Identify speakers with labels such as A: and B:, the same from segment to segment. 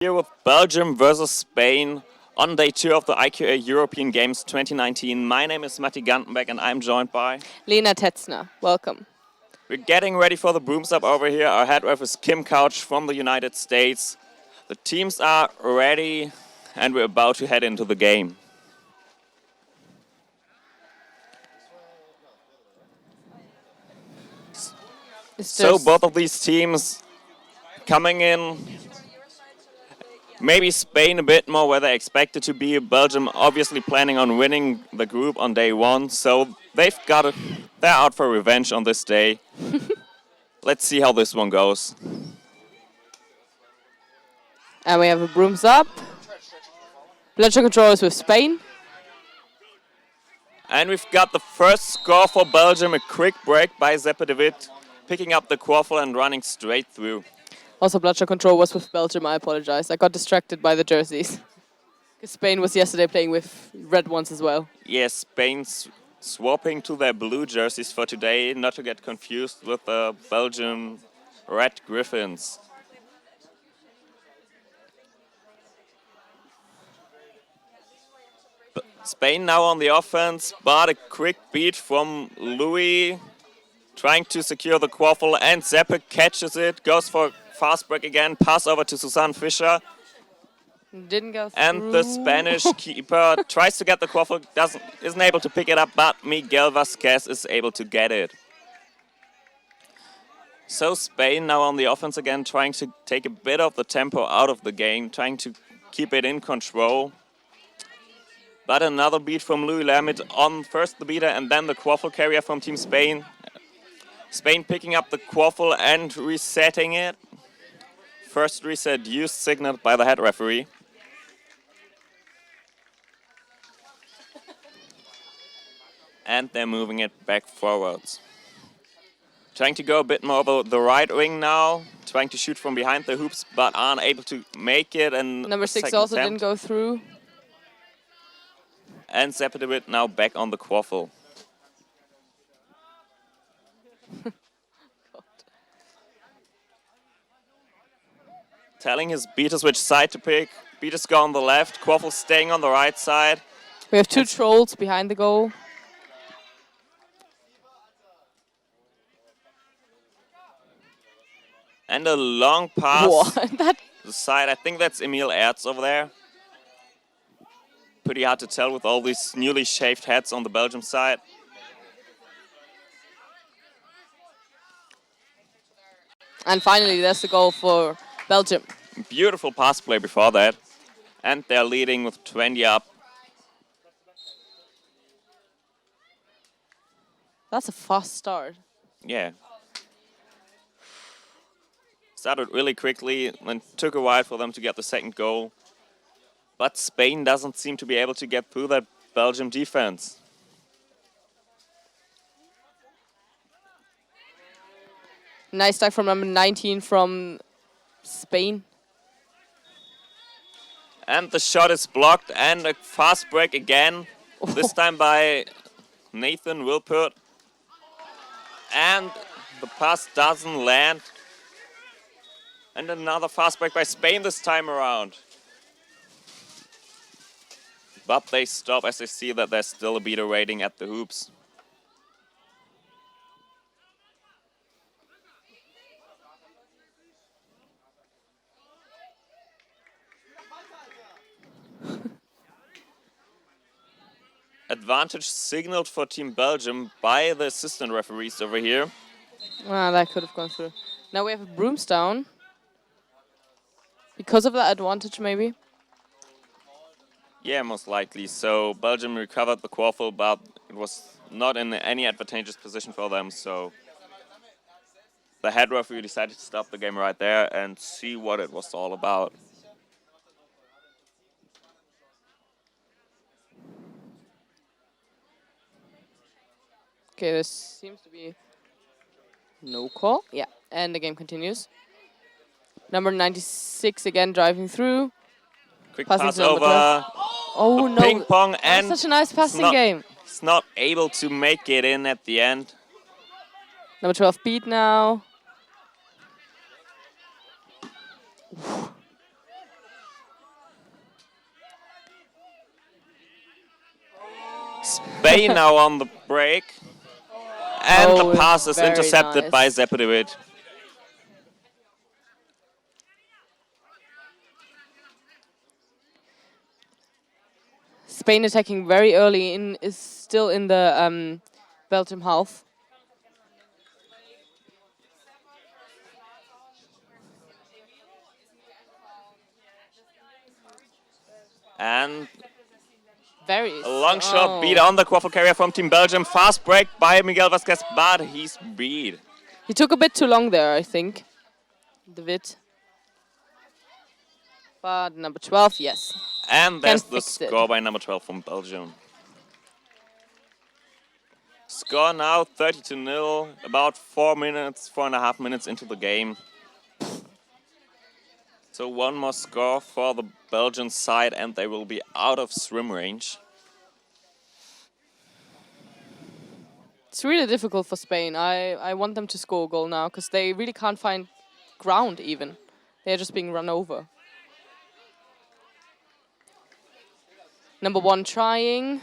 A: Here with Belgium versus Spain on day 2 of the IQA European Games 2019. My name is Matti Gantenbeck and I'm joined by
B: Lena Tetzner. Welcome.
A: We're getting ready for the brooms up over here. Our head ref is Kim Couch from the United States. The teams are ready and we're about to head into the game. So both of these teams coming in. Maybe Spain a bit more where they expected to be. Belgium obviously planning on winning the group on day 1. So they're out for revenge on this day. Let's see how this one goes.
B: And we have a brooms up. Bludger control is with Spain.
A: And we've got the first score for Belgium. A quick break by Zeppe de Wit, picking up the quaffle and running straight through.
B: Also, bludger control was with Belgium. I apologize. I got distracted by the jerseys. Because Spain was yesterday playing with red ones as well.
A: Yes, Spain's swapping to their blue jerseys for today, not to get confused with the Belgian red Griffins. Spain now on the offense, but a quick beat from Louis, trying to secure the quaffle, and Zeppe catches it, goes for fast break again, pass over to Susanne Fischer.
B: Didn't go through.
A: And the Spanish keeper tries to get the quaffle, isn't able to pick it up, but Miguel Vasquez is able to get it. So Spain now on the offense again, trying to take a bit of the tempo out of the game, trying to keep it in control. But another beat from Louis Lermit on first the beater and then the quaffle carrier from Team Spain. Spain picking up the quaffle and resetting it. First reset used, signaled by the head referee. And they're moving it back forwards. Trying to go a bit more over the right wing now. Trying to shoot from behind the hoops, but aren't able to make it. And
B: number 6 also didn't go through.
A: And Zeppe de Wit now back on the quaffle. Telling his beaters which side to pick. Beaters go on the left, quaffle staying on the right side.
B: We have 2 trolls behind the goal.
A: And a long pass.
B: What?
A: The side, I think that's Emil Ertz over there. Pretty hard to tell with all these newly shaved heads on the Belgium side.
B: And finally, there's the goal for Belgium.
A: Beautiful pass play before that. And they're leading with 20 up.
B: That's a fast start.
A: Yeah. Started really quickly and took a while for them to get the second goal. But Spain doesn't seem to be able to get through that Belgium defense.
B: Nice dive from number 19 from Spain.
A: And the shot is blocked and a fast break again. This time by Nathan Wilpert. And the pass doesn't land. And another fast break by Spain this time around. But they stop as they see that there's still a beater waiting at the hoops. Advantage signaled for Team Belgium by the assistant referees over here.
B: Ah, that could have gone through. Now we have a brooms down. Because of that advantage, maybe?
A: Yeah, most likely. So Belgium recovered the quaffle, but it was not in any advantageous position for them. So the head referee decided to stop the game right there and see what it was all about.
B: Okay, this seems to be no call. Yeah, and the game continues. Number 96 again driving through.
A: Quick
B: Passing
A: pass
B: to number
A: over.
B: 12. Oh no!
A: Ping pong and
B: Such a nice passing game.
A: He's not able to make it in at the end.
B: Number 12 beat now.
A: Spain now on the break. And the pass is
B: very
A: intercepted by
B: nice.
A: Zepovic.
B: Spain attacking very early in is still in the Belgium half.
A: And
B: Very
A: a long shot beat on the quaffle carrier from Team Belgium. Fast break by Miguel Vasquez, but he's beat.
B: He took a bit too long there, I think. David. But number 12, yes.
A: And there's the
B: fix it.
A: score by number 12 from Belgium. Score now 30-0, about 4.5 minutes into the game. So one more score for the Belgian side and they will be out of swim range.
B: It's really difficult for Spain. I want them to score a goal now because they really can't find ground even. They're just being run over. Number 1 trying.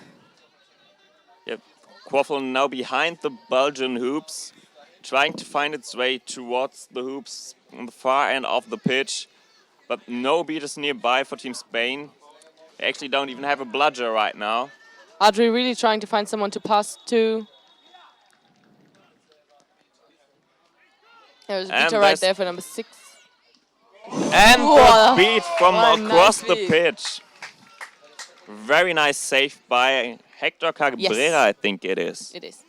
A: Yep. Quaffle now behind the Belgian hoops, trying to find its way towards the hoops on the far end of the pitch. But no beaters nearby for Team Spain. They actually don't even have a bludger right now.
B: Adri really trying to find someone to pass to. There's a beater right there for number 6.
A: And the beat from across
B: nice
A: the
B: beat.
A: pitch. Very nice save by Hector Cabrera,
B: Yes.
A: I think it is.
B: It is.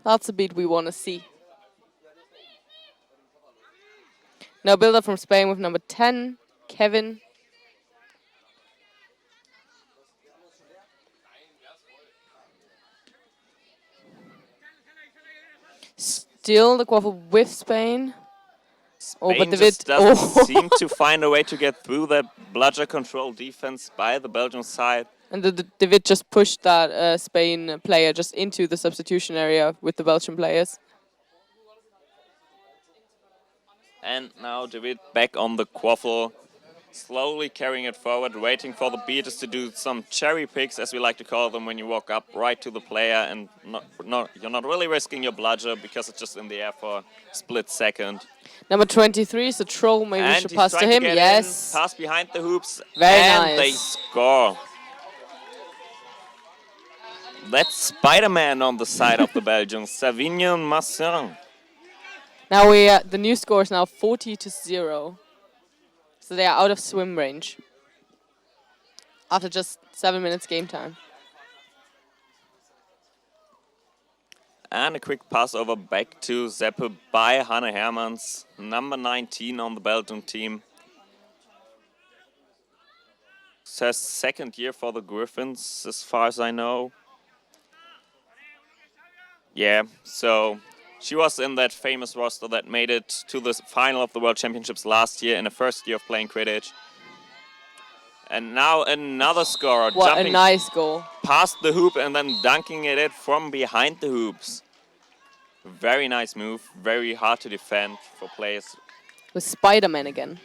B: That's a beat we want to see. Now build-up from Spain with number 10, Kevin. Still the quaffle with Spain.
A: Spain
B: but
A: just
B: David...
A: doesn't seem to find a way to get through that bludger control defense by the Belgian side.
B: And David just pushed that Spain player just into the substitution area with the Belgian players.
A: And now David back on the quaffle, slowly carrying it forward, waiting for the beaters to do some cherry picks, as we like to call them, when you walk up right to the player and you're not really risking your bludger because it's just in the air for a split second.
B: Number 23 is a troll. Maybe we should pass to him. Yes.
A: Pass behind the hoops.
B: Very
A: and
B: nice.
A: They score. That's Spider-Man on the side of the Belgians, Savignon Massin.
B: Now the new score is now 40-0. So they are out of swim range. After just 7 minutes game time.
A: And a quick pass over back to Zeppe by Hanne Hermans, number 19 on the Belgian team. It's her second year for the Griffins, as far as I know. Yeah, so she was in that famous roster that made it to the final of the World Championships last year in the first year of playing Quidditch. And now another scorer,
B: What
A: jumping
B: a nice goal.
A: past the hoop and then dunking it from behind the hoops. Very nice move, very hard to defend for players.
B: With Spider-Man again.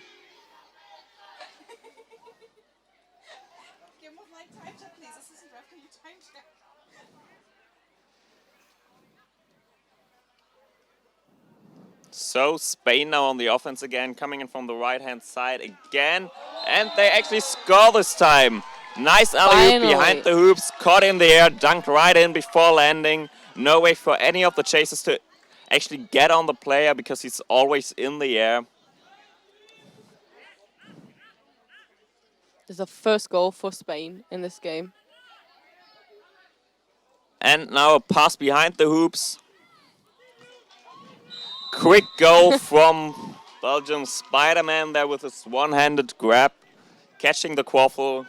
A: So Spain now on the offense again, coming in from the right-hand side again. And they actually score this time. Nice alley-oop behind the hoops, caught in the air, dunked right in before landing. No way for any of the chasers to actually get on the player because he's always in the air.
B: There's a first goal for Spain in this game.
A: And now a pass behind the hoops. Quick goal from Belgium's Spider-Man there with his one-handed grab, catching the quaffle,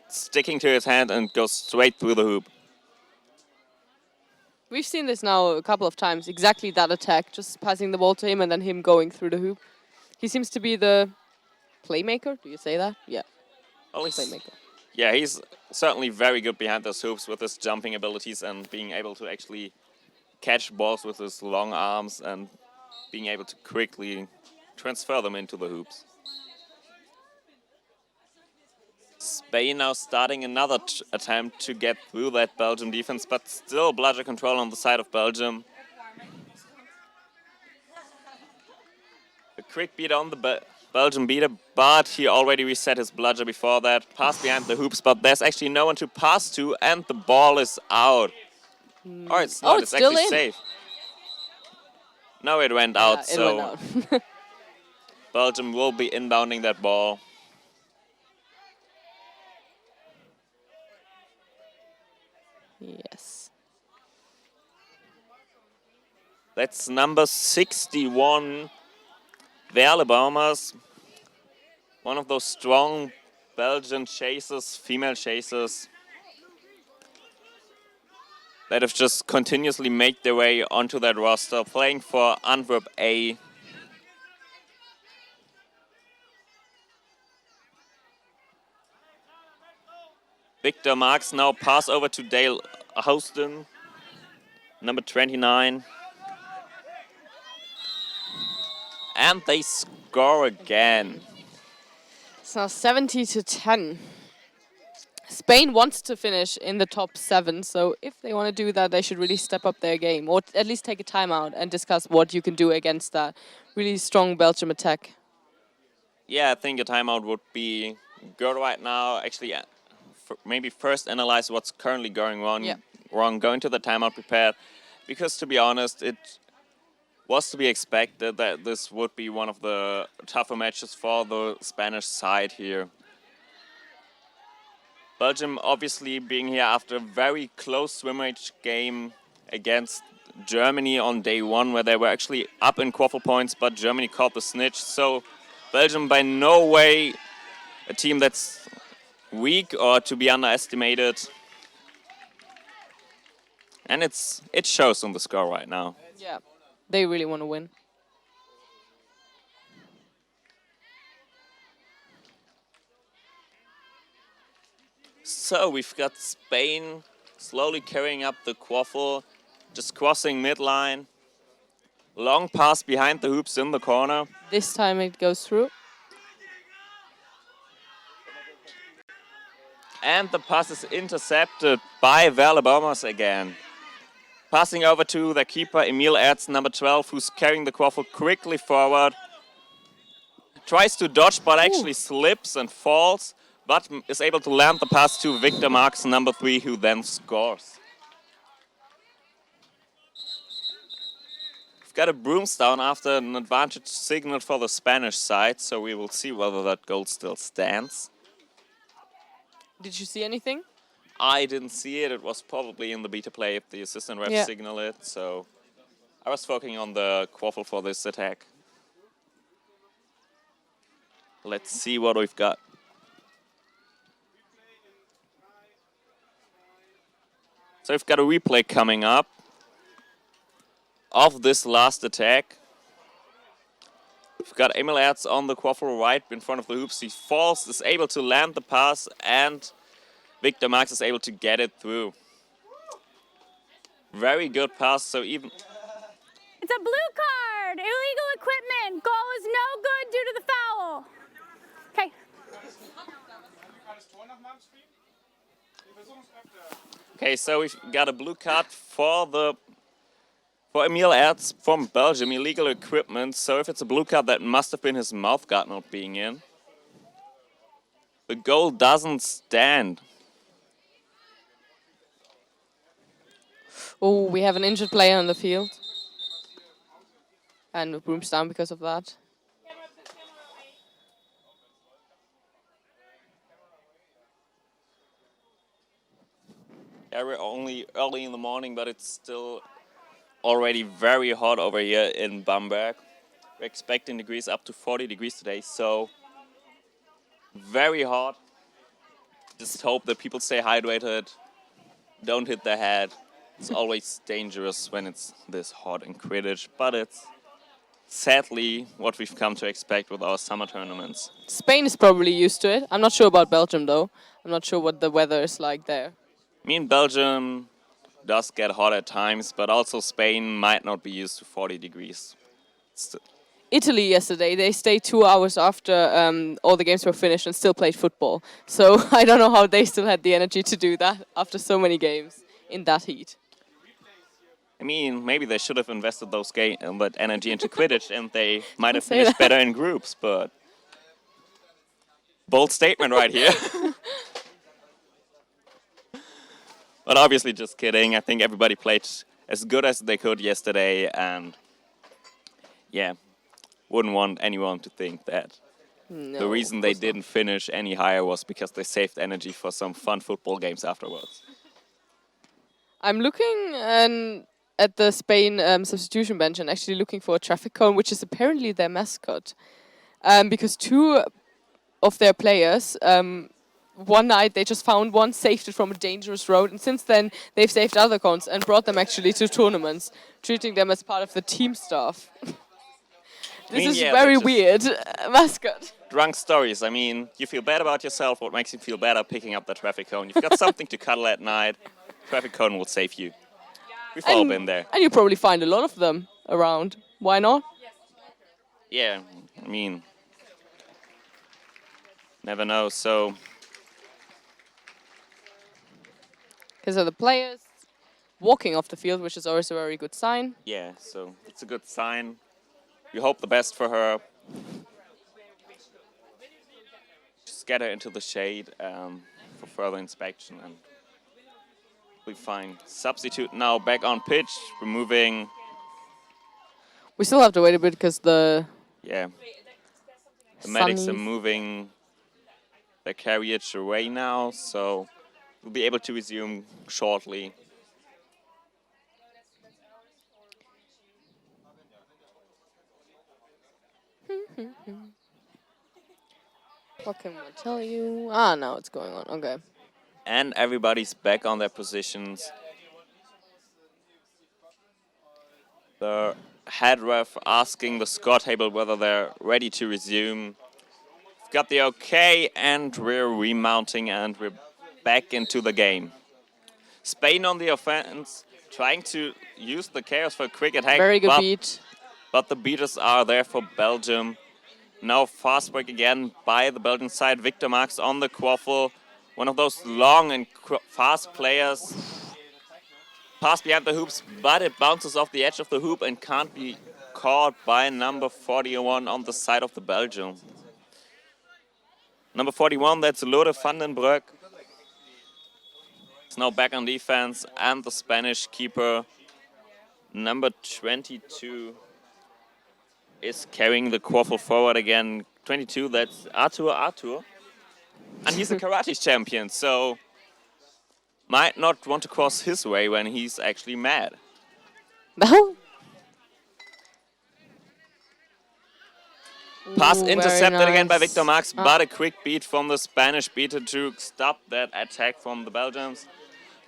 A: sticking to his hand and goes straight through the hoop.
B: We've seen this now a couple of times, exactly that attack, just passing the ball to him and then him going through the hoop. He seems to be the playmaker, do you say that? Yeah, playmaker.
A: Yeah, he's certainly very good behind those hoops with his jumping abilities and being able to actually catch balls with his long arms and being able to quickly transfer them into the hoops. Spain now starting another attempt to get through that Belgium defense, but still bludger control on the side of Belgium. A quick beat on the Belgian beater, but he already reset his bludger before that. Pass behind the hoops, but there's actually no one to pass to, and the ball is out. Or it's not, it's
B: still
A: actually
B: in.
A: safe. No, it went out,
B: It
A: so
B: went out.
A: Belgium will be inbounding that ball.
B: Yes.
A: That's number 61, the Alabamas. One of those strong Belgian chasers, female chasers, that have just continuously made their way onto that roster, playing for Antwerp A. Victor Marks now pass over to Dale Houston, number 29. And they score again.
B: It's now 70-10. Spain wants to finish in the top 7, so if they want to do that, they should really step up their game, or at least take a timeout and discuss what you can do against that really strong Belgium attack.
A: Yeah, I think a timeout would be good right now. Actually, maybe first analyze what's currently going wrong, going to the timeout prepared, because to be honest, it was to be expected that this would be one of the tougher matches for the Spanish side here. Belgium obviously being here after a very close swim rate game against Germany on day 1, where they were actually up in quaffle points, but Germany caught the snitch. So Belgium by no way a team that's weak or to be underestimated. And it shows on the score right now.
B: Yeah, they really want to win.
A: So we've got Spain slowly carrying up the quaffle, just crossing midline. Long pass behind the hoops in the corner.
B: This time it goes through.
A: And the pass is intercepted by Alabamas again. Passing over to the keeper, Emil Ertz, number 12, who's carrying the quaffle quickly forward. Tries to dodge, but actually slips and falls, but is able to land the pass to Victor Marks, number 3, who then scores. We've got a broomstone after an advantage signal for the Spanish side, so we will see whether that goal still stands.
B: Did you see anything?
A: I didn't see it. It was probably in the beta play if the assistant ref signaled it, so I was focusing on the quaffle for this attack. Let's see what we've got. So we've got a replay coming up of this last attack. We've got Emil Ertz on the quaffle right in front of the hoops. He falls, is able to land the pass, and Victor Marks is able to get it through. Very good pass, so even...
C: It's a blue card! Illegal equipment! Goal is no good due to the foul! Okay.
A: Okay, so we've got a blue card for Emil Ertz from Belgium, illegal equipment. So if it's a blue card, that must have been his mouth guard not being in. The goal doesn't stand.
B: Oh, we have an injured player on the field. And Broom's down because of that.
A: Yeah, we're only early in the morning, but it's still already very hot over here in Bamberg. We're expecting degrees up to 40 degrees today, so very hot. Just hope that people stay hydrated, don't hit their head. It's always dangerous when it's this hot in Quidditch, but it's sadly what we've come to expect with our summer tournaments.
B: Spain is probably used to it. I'm not sure about Belgium, though. I'm not sure what the weather is like there.
A: I mean, Belgium does get hot at times, but also Spain might not be used to 40 degrees.
B: Italy yesterday, they stayed 2 hours after all the games were finished and still played football. So I don't know how they still had the energy to do that after so many games in that heat.
A: I mean, maybe they should have invested that energy into Quidditch, and they might have
B: Say
A: finished
B: that.
A: better in groups. But bold statement right here. But obviously, just kidding. I think everybody played as good as they could yesterday, and yeah, wouldn't want anyone to think that
B: No,
A: the reason
B: of
A: they
B: course not.
A: didn't finish any higher was because they saved energy for some fun football games afterwards.
B: I'm looking at the Spain substitution bench and actually looking for a traffic cone, which is apparently their mascot. Because two of their players, one night they just found one, saved it from a dangerous road, and since then they've saved other cones and brought them actually to tournaments, treating them as part of the team staff. This is
A: yeah,
B: very
A: that's just
B: weird. Mascot.
A: drunk stories. I mean, you feel bad about yourself. What makes you feel better? Picking up the traffic cone. You've got something to cuddle at night. Traffic cone will save you. We've all been there.
B: And you probably find a lot of them around. Why not?
A: Yeah, I mean, never know. So,
B: Because of the players walking off the field, which is always a very good sign.
A: yeah, so it's a good sign. We hope the best for her. Just get her into the shade for further inspection, and we find substitute now back on pitch, removing,
B: We still have to wait a bit because the
A: yeah, the medics are
B: Sunnies.
A: moving their carriage away now, so we'll be able to resume shortly.
B: What can I tell you? Ah, now it's going on. Okay.
A: And everybody's back on their positions. The head ref asking the score table whether they're ready to resume. We've got the okay, and we're remounting, and we're back into the game. Spain on the offense, trying to use the chaos for a quick attack.
B: Very good beat.
A: But the beaters are there for Belgium. Now fast break again by the Belgian side. Victor Marx on the quaffle. One of those long and fast players. Pass behind the hoops, but it bounces off the edge of the hoop and can't be caught by number 41 on the side of the Belgium. Number 41, that's Lode van den Broek. It's now back on defense, and the Spanish keeper, number 22, is carrying the quaffle forward again. 22, that's Arthur. And he's a karate champion, so might not want to cross his way when he's actually mad.
B: No.
A: Pass
B: Ooh,
A: intercepted
B: very
A: again by
B: nice.
A: Victor Marx, but a quick beat from the Spanish beater to stop that attack from the Belgians.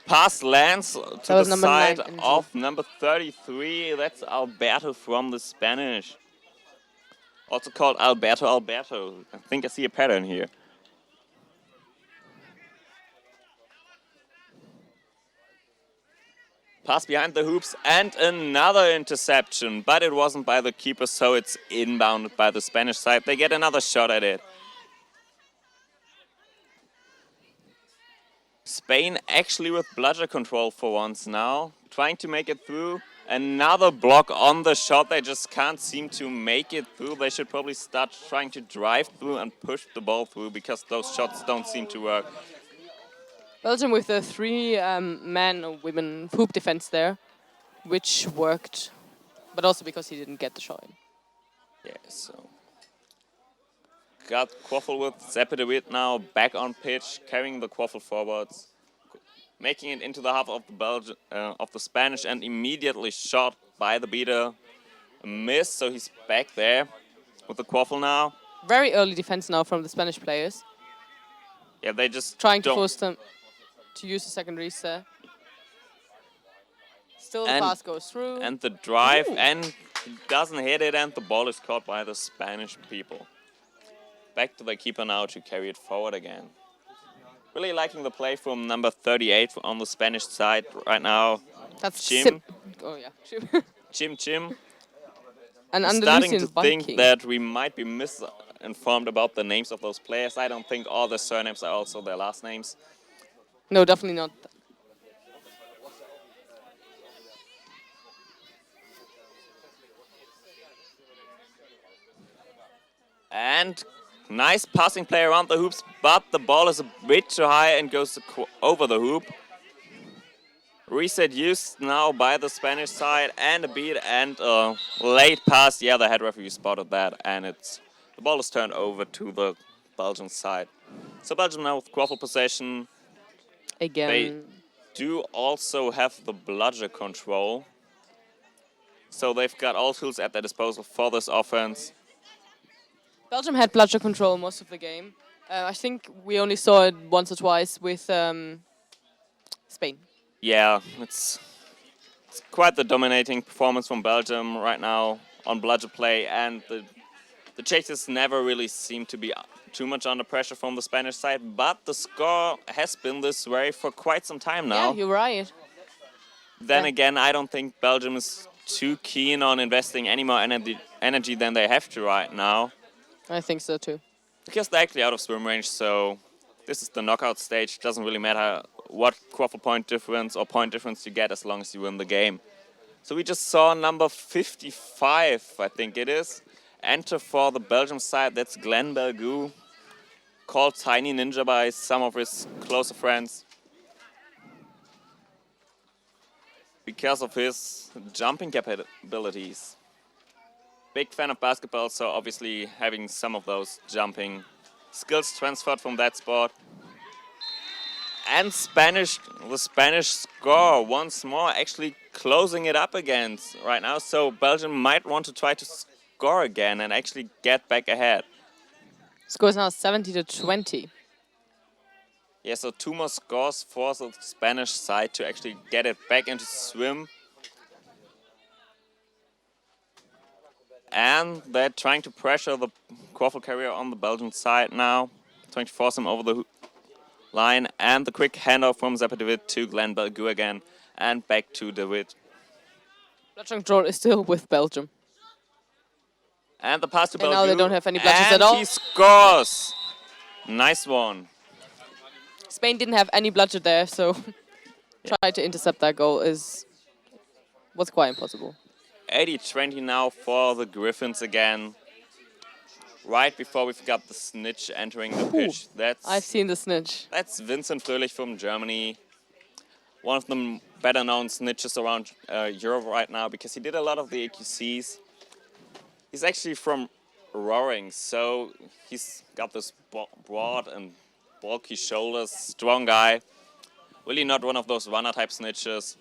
A: Pass lands to the
B: was number
A: side
B: 9,
A: of number 33. That's Alberto from the Spanish. Also called Alberto. I think I see a pattern here. Pass behind the hoops and another interception, but it wasn't by the keeper, so it's inbounded by the Spanish side. They get another shot at it. Spain actually with bludger control for once now, trying to make it through. Another block on the shot. They just can't seem to make it through. They should probably start trying to drive through and push the ball through, because those shots don't seem to work.
B: Belgium with the 3 man or women hoop defense there, which worked, but also because he didn't get the shot in.
A: Yeah, so got quaffle with Zepedewit now back on pitch, carrying the quaffle forwards, making it into the half of the of the Spanish, and immediately shot by the beater. A miss, so he's back there with the quaffle now.
B: Very early defense now from the Spanish players,
A: Yeah, they just
B: trying to
A: don't.
B: force them to use the secondaries there. Still the pass goes through.
A: And the drive,
B: Ooh.
A: and doesn't hit it, and the ball is caught by the Spanish people. Back to the keeper now to carry it forward again. Really liking the play from number 38 on the Spanish side right now.
B: That's
A: Jim.
B: Oh yeah.
A: Chim.
B: And
A: I'm starting to
B: Andalusian
A: think
B: Viking.
A: that we might be misinformed about the names of those players. I don't think all the surnames are also their last names.
B: No, definitely not.
A: And nice passing play around the hoops, but the ball is a bit too high and goes over the hoop. Reset used now by the Spanish side, and a beat and a late pass. Yeah, the head referee spotted that, and the ball is turned over to the Belgian side. So Belgium now with quaffle possession.
B: Again.
A: They do also have the bludger control. So they've got all tools at their disposal for this offense.
B: Belgium had bludger control most of the game. I think we only saw it once or twice with Spain.
A: Yeah, it's quite the dominating performance from Belgium right now on bludger play, and the Czechs never really seem to be too much under pressure from the Spanish side, but the score has been this way for quite some time now.
B: Yeah, you're right.
A: Then
B: Yeah.
A: again, I don't think Belgium is too keen on investing any more energy than they have to right now,
B: I think so too.
A: because they're actually out of swim range, so this is the knockout stage. Doesn't really matter what quaffle point difference or point difference you get as long as you win the game. So we just saw number 55, I think it is, enter for the Belgium side. That's Glenn Belgu, called Tiny Ninja by some of his closer friends, because of his jumping capabilities. Big fan of basketball, so obviously having some of those jumping skills transferred from that sport. And the Spanish score once more, actually closing it up again right now. So Belgium might want to try to score again and actually get back ahead.
B: Score is now 70-20.
A: Yeah, so 2 more scores for the Spanish side to actually get it back into swim. And they're trying to pressure the quaffle carrier on the Belgian side now, trying to force him over the line. And the quick handoff from Zappa DeWitt to Glenn Belgu again, and back to DeWitt.
B: Bludger control is still with Belgium.
A: And the pass to Belgu.
B: And now they don't have any bludgers
A: and
B: at all.
A: He scores! Nice one.
B: Spain didn't have any bludger there, so try to intercept that goal was quite impossible.
A: 80-20 now for the Griffins again. Right before we've got the snitch entering the pitch.
B: I've seen the snitch.
A: That's Vincent Fröhlich from Germany. One of the better known snitches around Europe right now, because he did a lot of the AQCs. He's actually from Ruhr, so he's got this broad and bulky shoulders, strong guy. Really not one of those runner type snitches.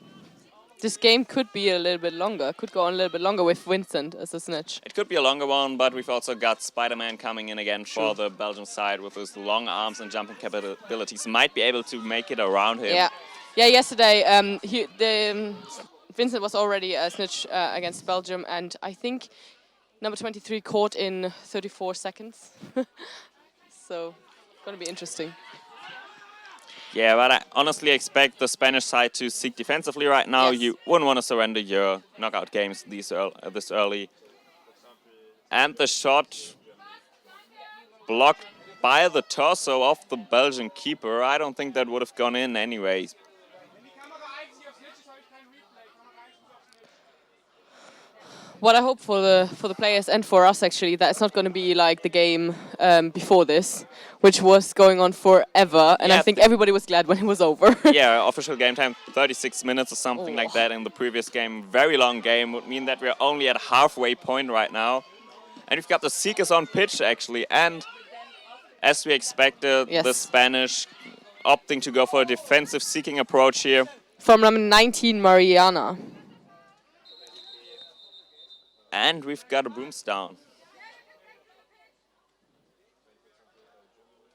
B: This game could be a little bit longer. Could go on a little bit longer with Vincent as a snitch.
A: It could be a longer one, but we've also got Spider-Man coming in again for the Belgian side with his long arms and jumping capabilities. Might be able to make it around him.
B: Yeah. Yeah, yesterday Vincent was already a snitch against Belgium, and I think number 23 caught in 34 seconds. So, going to be interesting.
A: Yeah, but I honestly expect the Spanish side to seek defensively right now.
B: Yes.
A: You wouldn't want to surrender your knockout games this early. And the shot blocked by the torso of the Belgian keeper. I don't think that would have gone in anyways.
B: What I hope for the players and for us, actually, that it's not going to be like the game before this, which was going on forever, and
A: Yeah,
B: I think everybody was glad when it was over.
A: Yeah, official game time, 36 minutes or something like that in the previous game. Very long game, would mean that we're only at halfway point right now. And we've got the Seekers on pitch, actually, and as we expected, the Spanish opting to go for a defensive seeking approach here.
B: From number 19, Mariana.
A: And we've got a broomstone.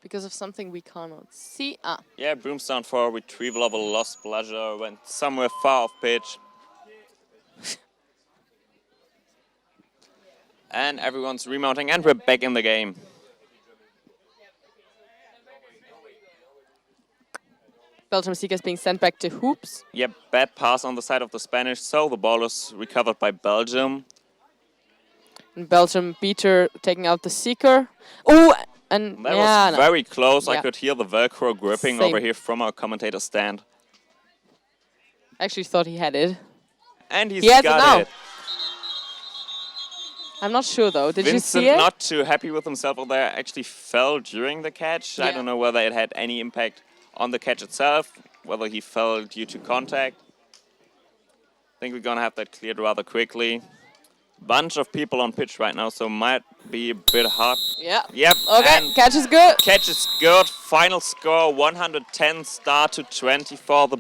B: Because of something we cannot see.
A: Yeah, broomstone for retrieval of a lost bludger, went somewhere far off pitch. And everyone's remounting, and we're back in the game.
B: Belgium Seekers being sent back to hoops.
A: Yep, bad pass on the side of the Spanish, so the ball is recovered by Belgium.
B: And Belgium beater taking out the seeker. Oh, and
A: That
B: yeah,
A: was very close. I
B: Yeah.
A: could hear the Velcro gripping
B: Same.
A: over here from our commentator stand.
B: I actually thought he had it.
A: And he's
B: He has it
A: got
B: now.
A: it.
B: I'm not sure though. Did you see
A: Vincent
B: it?
A: not too happy with himself over there, actually fell during the catch. I
B: Yeah.
A: don't know whether it had any impact on the catch itself, whether he fell due to contact. I think we're gonna have that cleared rather quickly. Bunch of people on pitch right now, so might be a bit hard.
B: Yeah.
A: Yep.
B: Okay,
A: And
B: catch is good.
A: catch is good. Final score 110 to 20 for the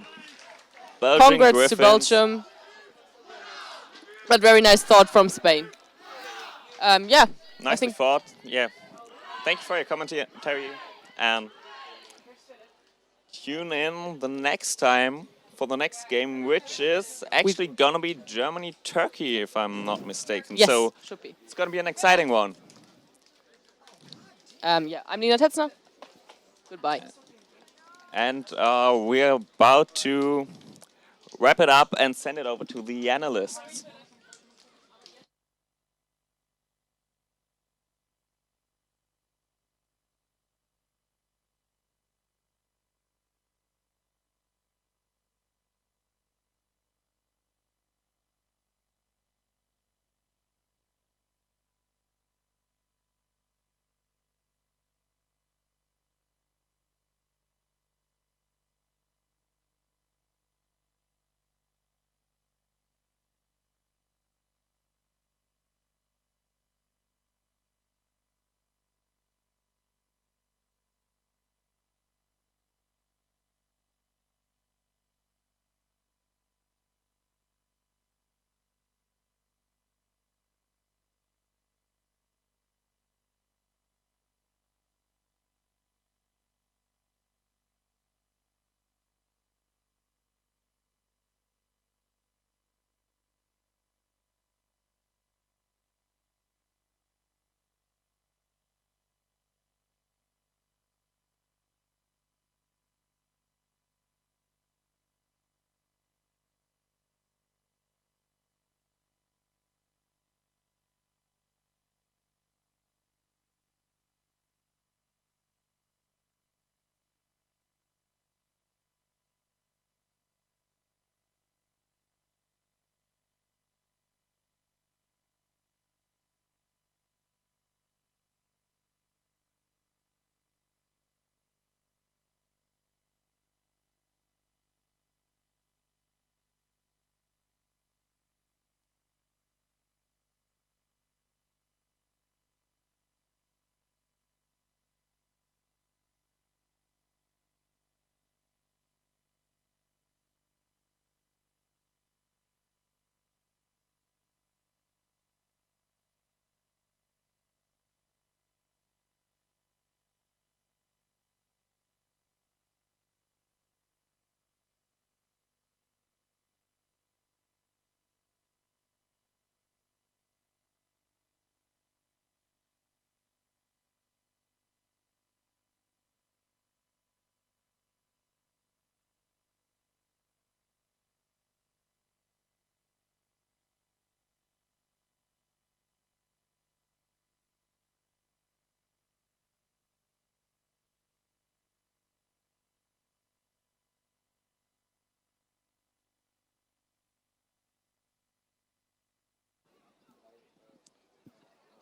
A: Belgian
B: Congrats
A: Griffins.
B: to Belgium. But very nice thought from Spain. Yeah. I
A: Nicely
B: think
A: fought. Yeah. Thank you for your commentary, and tune in the next time for the next game, which is actually gonna be Germany-Turkey, if I'm not mistaken.
B: yes,
A: So
B: should be.
A: it's gonna be an exciting one.
B: Yeah, I'm Nina Tetzner. Goodbye.
A: And we're about to wrap it up and send it over to the analysts.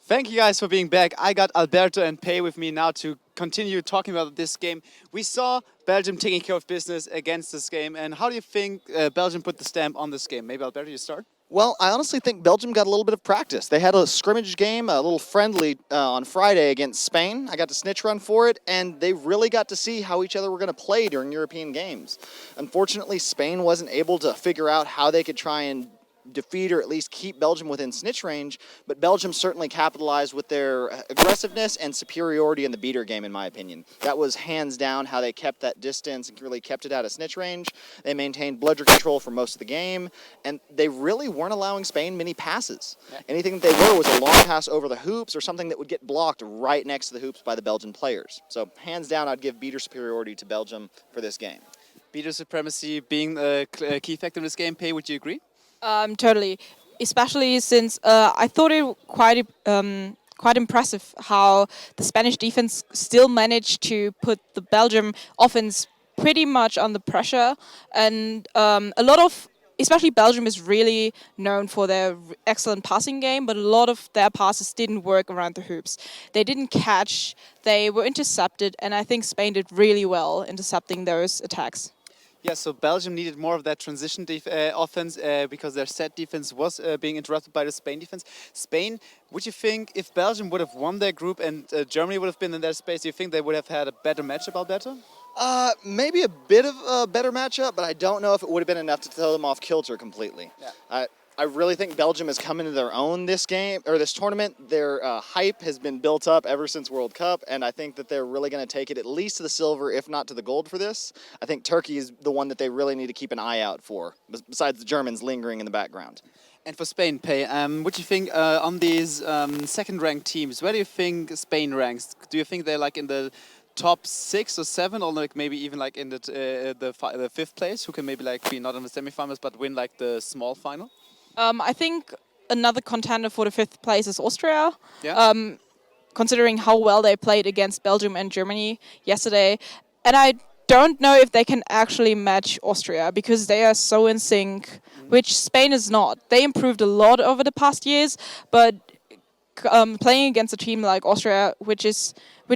D: Thank you guys for being back. I got Alberto and Pei with me now to continue talking about this game. We saw Belgium taking care of business against this game. And how do you think Belgium put the stamp on this game? Maybe Alberto, you start?
E: Well, I honestly think Belgium got a little bit of practice. They had a scrimmage game, a little friendly on Friday against Spain. I got to snitch run for it, and they really got to see how each other were going to play during European games. Unfortunately, Spain wasn't able to figure out how they could try and defeat or at least keep Belgium within snitch range, but Belgium certainly capitalized with their aggressiveness and superiority in the beater game, in my opinion. That was hands down how they kept that distance and really kept it out of snitch range. They maintained bludger control for most of the game, and they really weren't allowing Spain many passes. Anything that they were was a long pass over the hoops or something that would get blocked right next to the hoops by the Belgian players. So hands down, I'd give beater superiority to Belgium for this game.
D: Beater supremacy being a key factor in this game. Pei, would you agree?
F: Totally. especially since I thought it quite impressive how the Spanish defense still managed to put the Belgium offense pretty much under pressure, and a lot of especially Belgium is really known for their excellent passing game, but a lot of their passes didn't work around the hoops. They didn't catch, they were intercepted, and I think Spain did really well intercepting those attacks.
D: Yeah, so Belgium needed more of that transition offense because their set defense was being interrupted by the Spain defense. Spain, would you think if Belgium would have won their group and Germany would have been in their space, do you think they would have had a better matchup, Alberto?
E: Maybe a bit of a better matchup, but I don't know if it would have been enough to throw them off kilter completely.
D: Yeah.
E: I really think Belgium has come into their own this game or this tournament. Their hype has been built up ever since World Cup, and I think that they're really going to take it at least to the silver, if not to the gold for this. I think Turkey is the one that they really need to keep an eye out for, besides the Germans lingering in the background.
D: And for Spain, Pei, what do you think on these second-ranked teams? Where do you think Spain ranks? Do you think they're like in the top 6 or 7, or like maybe even like in the fifth place, who can maybe like be not in the semifinals but win like the small final?
F: I think another contender for the 5th place is Austria.
D: Yeah.
F: Considering how well they played against Belgium and Germany yesterday. And I don't know if they can actually match Austria because they are so in sync, which Spain is not. They improved a lot over the past years, but playing against a team like Austria, which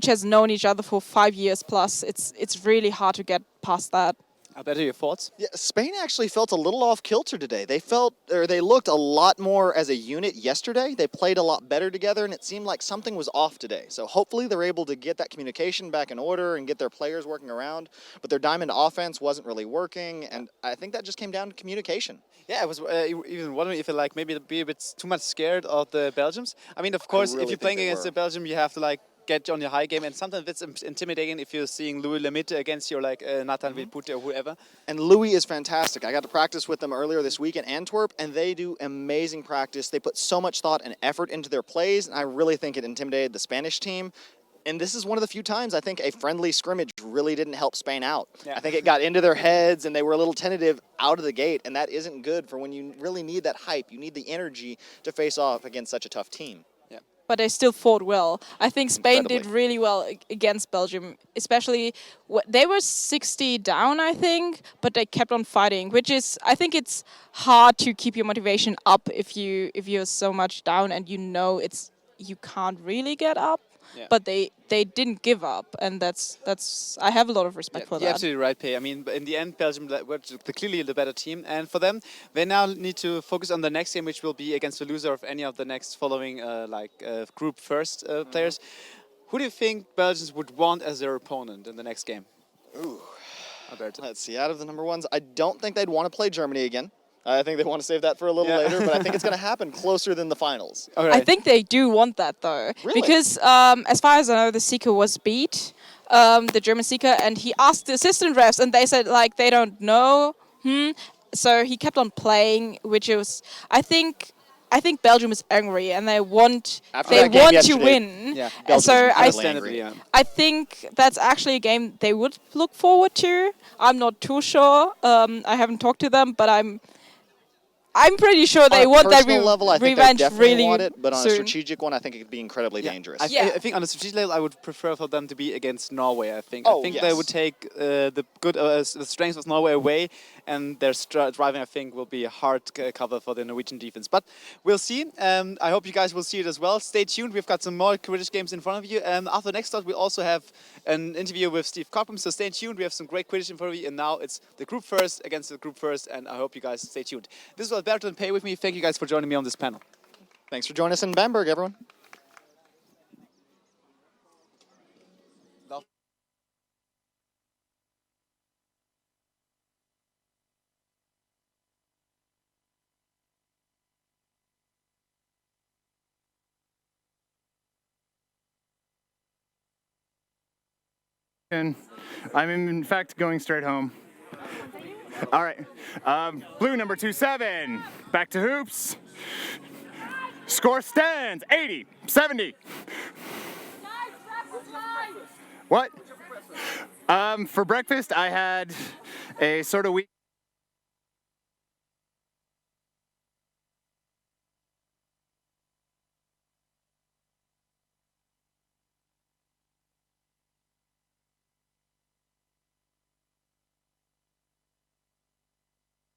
F: has known each other for 5 years plus, it's really hard to get past that.
D: Alberto, your thoughts?
E: Yeah, Spain actually felt a little off kilter today. They looked a lot more as a unit yesterday. They played a lot better together, and it seemed like something was off today. So hopefully they're able to get that communication back in order and get their players working around. But their diamond offense wasn't really working, and I think that just came down to communication.
D: Yeah, I was even wondering if like maybe be a bit too much scared of the Belgians. I mean, of course,
E: really
D: if you're
E: think
D: playing
E: they
D: against
E: were.
D: the Belgium, you have to like get on your high game, and sometimes it's intimidating if you're seeing Louis Lemaitre against your like Nathan Wilpute or whoever.
E: And Louis is fantastic. I got to practice with them earlier this week in Antwerp, and they do amazing practice. They put so much thought and effort into their plays, and I really think it intimidated the Spanish team. And this is one of the few times I think a friendly scrimmage really didn't help Spain out.
D: Yeah.
E: I think it got into their heads, and they were a little tentative out of the gate, and that isn't good for when you really need that hype. You need the energy to face off against such a tough team.
F: But they still fought well. I think Spain did
E: Incredibly.
F: really well against Belgium, especially they were 60 down, I think, but they kept on fighting, which is, I think it's hard to keep your motivation up if you're so much down and you know you can't really get up.
D: Yeah.
F: But they didn't give up, and that's I have a lot of respect for
D: You're
F: that.
D: absolutely right, Pei. I mean, in the end, Belgium were clearly the better team, and for them, they now need to focus on the next game, which will be against the loser of any of the next following group first players. Who do you think Belgians would want as their opponent in the next game?
E: Ooh.
D: Alberto.
E: Let's see, out of the number ones, I don't think they'd want to play Germany again. I think they want to save that for a little later, but I think it's going to happen closer than the finals.
D: All
F: I
D: right.
F: think they do want that though,
E: Really?
F: because as far as I know, the seeker was beat, the German seeker, and he asked the assistant refs, and they said like they don't know. So he kept on playing, which is I think Belgium is angry and they want
E: After that game
F: to
E: yesterday,
F: win.
D: Yeah,
E: Belgium's
F: So
E: incredibly
D: Understandably,
E: angry.
D: yeah.
F: I think that's actually a game they would look forward to. I'm not too sure. I haven't talked to them, but I'm pretty sure they
E: On a
F: want that
E: personal level, I think they
F: revenge
E: definitely
F: really
E: want it, but on a
F: soon.
E: strategic one, I think it could be incredibly dangerous.
D: I think on a strategic level, I would prefer for them to be against Norway. I think.
E: Oh,
D: I think
E: yes.
D: they would take the strengths of Norway away, and their driving, I think, will be a hard cover for the Norwegian defense. But we'll see. I hope you guys will see it as well. Stay tuned. We've got some more Quidditch games in front of you. After the next start, we'll also have an interview with Steve Cockrum. So stay tuned. We have some great Quidditch in front of you, and now it's the group first against the group first, and I hope you guys stay tuned. This is Alberto and Pei with me. Thank you guys for joining me on this panel.
E: Thanks for joining us in Bamberg, everyone.
G: And I'm in fact going straight home. All right, blue number 27, back to hoops. Score stands 80, 70. What? For breakfast I had a sort of weak